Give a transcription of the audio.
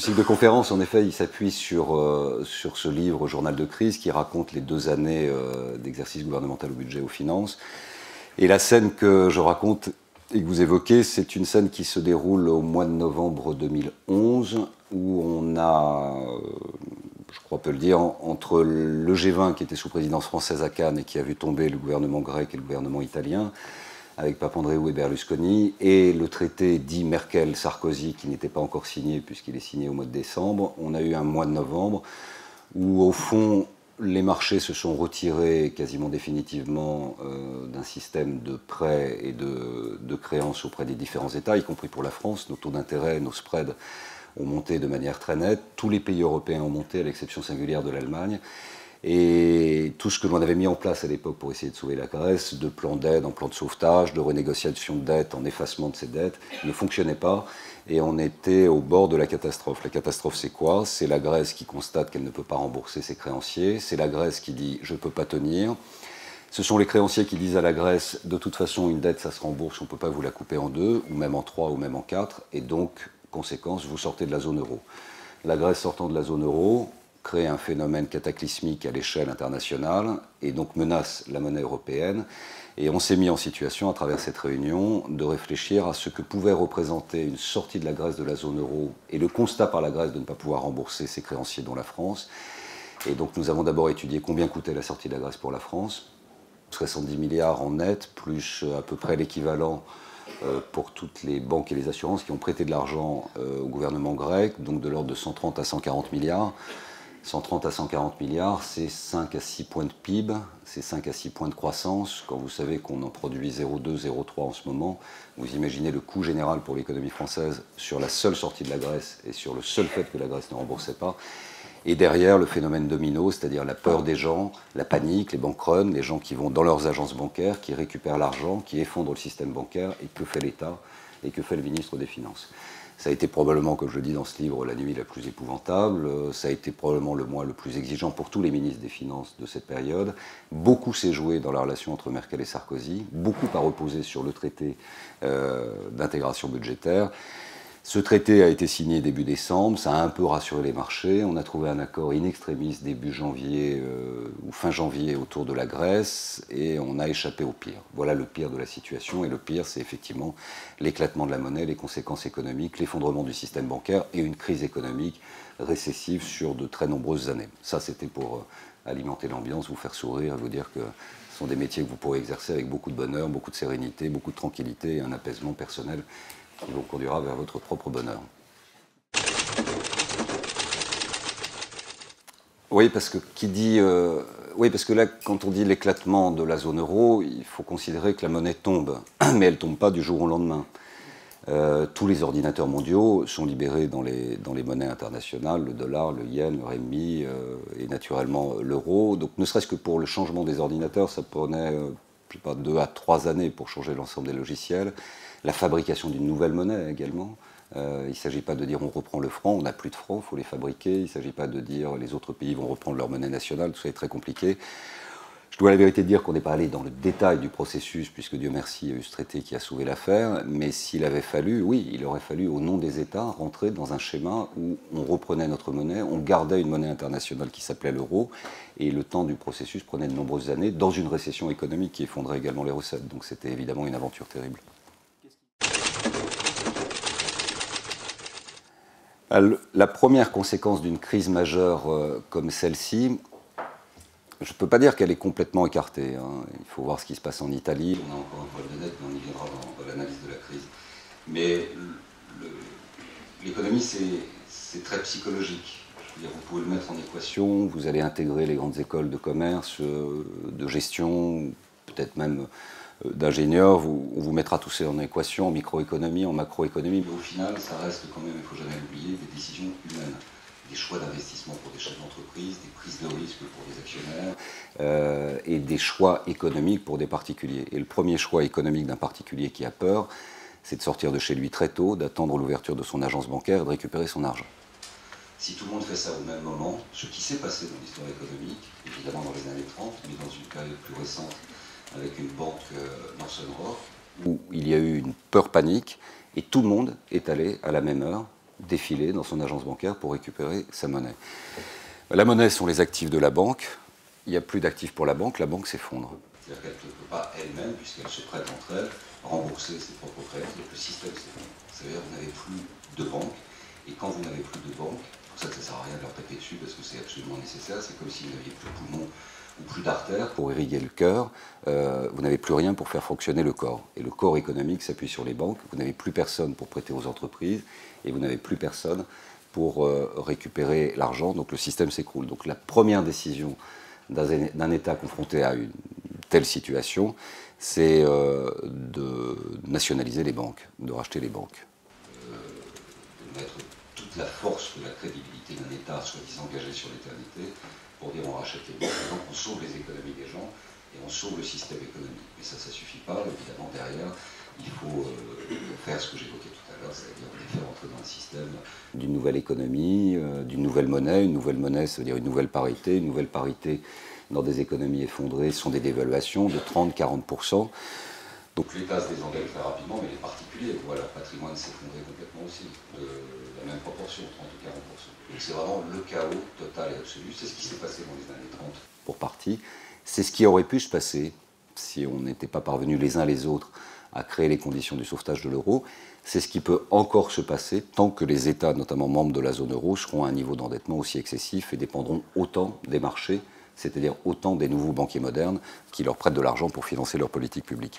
cycle de conférences, en effet, il s'appuie sur ce livre Journal de crise qui raconte les 2 années d'exercice gouvernemental au budget, aux finances. Et la scène que je raconte et que vous évoquez, c'est une scène qui se déroule au mois de novembre 2011, où on a, je crois on peut le dire, entre le G20 qui était sous présidence française à Cannes et qui a vu tomber le gouvernement grec et le gouvernement italien, avec Papandréou et Berlusconi, et le traité dit Merkel-Sarkozy qui n'était pas encore signé puisqu'il est signé au mois de décembre, on a eu un mois de novembre où au fond les marchés se sont retirés quasiment définitivement d'un système de prêts et de créances auprès des différents États, y compris pour la France. Nos taux d'intérêt, nos spreads ont monté de manière très nette. Tous les pays européens ont monté, à l'exception singulière de l'Allemagne. Et tout ce que l'on avait mis en place à l'époque pour essayer de sauver la Grèce, de plans d'aide en plan de sauvetage, de renégociation de dettes en effacement de ces dettes, ne fonctionnait pas et on était au bord de la catastrophe. La catastrophe, c'est quoi? C'est la Grèce qui constate qu'elle ne peut pas rembourser ses créanciers, c'est la Grèce qui dit « je ne peux pas tenir ». Ce sont les créanciers qui disent à la Grèce « de toute façon, une dette, ça se rembourse, on ne peut pas vous la couper en 2, ou même en 3, ou même en 4 », et donc, conséquence, vous sortez de la zone euro. La Grèce sortant de la zone euro crée un phénomène cataclysmique à l'échelle internationale et donc menace la monnaie européenne. Et on s'est mis en situation, à travers cette réunion, de réfléchir à ce que pouvait représenter une sortie de la Grèce de la zone euro et le constat par la Grèce de ne pas pouvoir rembourser ses créanciers, dont la France. Et donc nous avons d'abord étudié combien coûtait la sortie de la Grèce pour la France. 70 milliards en net, plus à peu près l'équivalent pour toutes les banques et les assurances qui ont prêté de l'argent au gouvernement grec, donc de l'ordre de 130 à 140 milliards. 130 à 140 milliards, c'est 5 à 6 points de PIB, c'est 5 à 6 points de croissance. Quand vous savez qu'on en produit 0,2, 0,3 en ce moment, vous imaginez le coût général pour l'économie française sur la seule sortie de la Grèce et sur le seul fait que la Grèce ne remboursait pas. Et derrière, le phénomène domino, c'est-à-dire la peur des gens, la panique, les bank runs, les gens qui vont dans leurs agences bancaires, qui récupèrent l'argent, qui effondrent le système bancaire. Et que fait l'État? Et que fait le ministre des Finances? Ça a été probablement, comme je le dis dans ce livre, la nuit la plus épouvantable. Ça a été probablement le mois le plus exigeant pour tous les ministres des Finances de cette période. Beaucoup s'est joué dans la relation entre Merkel et Sarkozy. Beaucoup a reposé sur le traité d'intégration budgétaire. Ce traité a été signé début décembre, ça a un peu rassuré les marchés. On a trouvé un accord in extremis début janvier ou fin janvier autour de la Grèce et on a échappé au pire. Voilà le pire de la situation et le pire, c'est effectivement l'éclatement de la monnaie, les conséquences économiques, l'effondrement du système bancaire et une crise économique récessive sur de très nombreuses années. Ça, c'était pour alimenter l'ambiance, vous faire sourire, vous dire que ce sont des métiers que vous pourrez exercer avec beaucoup de bonheur, beaucoup de sérénité, beaucoup de tranquillité et un apaisement personnel qui vous conduira vers votre propre bonheur. Oui, parce que oui, parce que là, quand on dit l'éclatement de la zone euro, il faut considérer que la monnaie tombe, mais elle ne tombe pas du jour au lendemain. Tous les ordinateurs mondiaux sont libérés dans les monnaies internationales, le dollar, le yen, le renminbi et naturellement l'euro. Donc ne serait-ce que pour le changement des ordinateurs, ça prenait je sais pas, 2 à 3 années pour changer l'ensemble des logiciels. La fabrication d'une nouvelle monnaie également. Il ne s'agit pas de dire on reprend le franc, on n'a plus de francs, il faut les fabriquer. Il ne s'agit pas de dire les autres pays vont reprendre leur monnaie nationale, tout ça est très compliqué. Je dois la vérité dire qu'on n'est pas allé dans le détail du processus, puisque Dieu merci, il y a eu ce traité qui a sauvé l'affaire, mais s'il avait fallu, oui, il aurait fallu, au nom des États, rentrer dans un schéma où on reprenait notre monnaie, on gardait une monnaie internationale qui s'appelait l'euro, et le temps du processus prenait de nombreuses années, dans une récession économique qui effondrait également les recettes. Donc c'était évidemment une aventure terrible. La première conséquence d'une crise majeure comme celle-ci, je ne peux pas dire qu'elle est complètement écartée. Hein. Il faut voir ce qui se passe en Italie. On a encore un problème de dette, mais on y viendra dans l'analyse de la crise. Mais l'économie, c'est très psychologique. Je veux dire, vous pouvez le mettre en équation, vous allez intégrer les grandes écoles de commerce, de gestion, peut-être même d'ingénieurs, on vous mettra tout ça en équation, en microéconomie, en macroéconomie, mais au final, ça reste quand même, il ne faut jamais l'oublier, des décisions humaines. Des choix d'investissement pour des chefs d'entreprise, des prises de risques pour des actionnaires et des choix économiques pour des particuliers. Et le premier choix économique d'un particulier qui a peur, c'est de sortir de chez lui très tôt, d'attendre l'ouverture de son agence bancaire et de récupérer son argent. Si tout le monde fait ça au même moment, ce qui s'est passé dans l'histoire économique, évidemment dans les années 30, mais dans une période plus récente, avec une banque Northern Rock, où il y a eu une peur panique, et tout le monde est allé à la même heure défiler dans son agence bancaire pour récupérer sa monnaie. La monnaie sont les actifs de la banque. Il n'y a plus d'actifs pour la banque s'effondre. C'est-à-dire qu'elle ne peut pas elle-même, puisqu'elle se prête entre elles, rembourser ses propres créances, donc le système s'effondre. C'est-à-dire que vous n'avez plus de banque, et quand vous n'avez plus de banque, c'est pour ça que ça ne sert à rien de leur taper dessus, parce que c'est absolument nécessaire, c'est comme si vous n'aviez plus de poumons ou plus d'artères pour irriguer le cœur, vous n'avez plus rien pour faire fonctionner le corps. Et le corps économique s'appuie sur les banques, vous n'avez plus personne pour prêter aux entreprises, et vous n'avez plus personne pour récupérer l'argent, donc le système s'écroule. Donc la première décision d'un État confronté à une telle situation, c'est de nationaliser les banques, de racheter les banques. De mettre toute la force de la crédibilité d'un État soi-disant engagé sur l'éternité pour dire on rachète les banques, et donc on sauve les économies des gens et on sauve le système économique. Mais ça ne suffit pas, évidemment derrière, il faut faire ce que j'évoquais tout à l'heure, c'est-à-dire les faire entrer dans le système d'une nouvelle économie, d'une nouvelle monnaie. Une nouvelle monnaie, ça veut dire une nouvelle parité. Une nouvelle parité dans des économies effondrées sont des dévaluations de 30-40%. Donc l'État se désengage très rapidement, mais les particuliers voient leur patrimoine s'effondrer complètement aussi, de la même proportion, 30 ou 40%. Donc c'est vraiment le chaos total et absolu. C'est ce qui s'est passé dans les années 30 pour partie. C'est ce qui aurait pu se passer si on n'était pas parvenus les uns les autres à créer les conditions du sauvetage de l'euro. C'est ce qui peut encore se passer tant que les États, notamment membres de la zone euro, seront à un niveau d'endettement aussi excessif et dépendront autant des marchés, c'est-à-dire autant des nouveaux banquiers modernes qui leur prêtent de l'argent pour financer leur politique publique.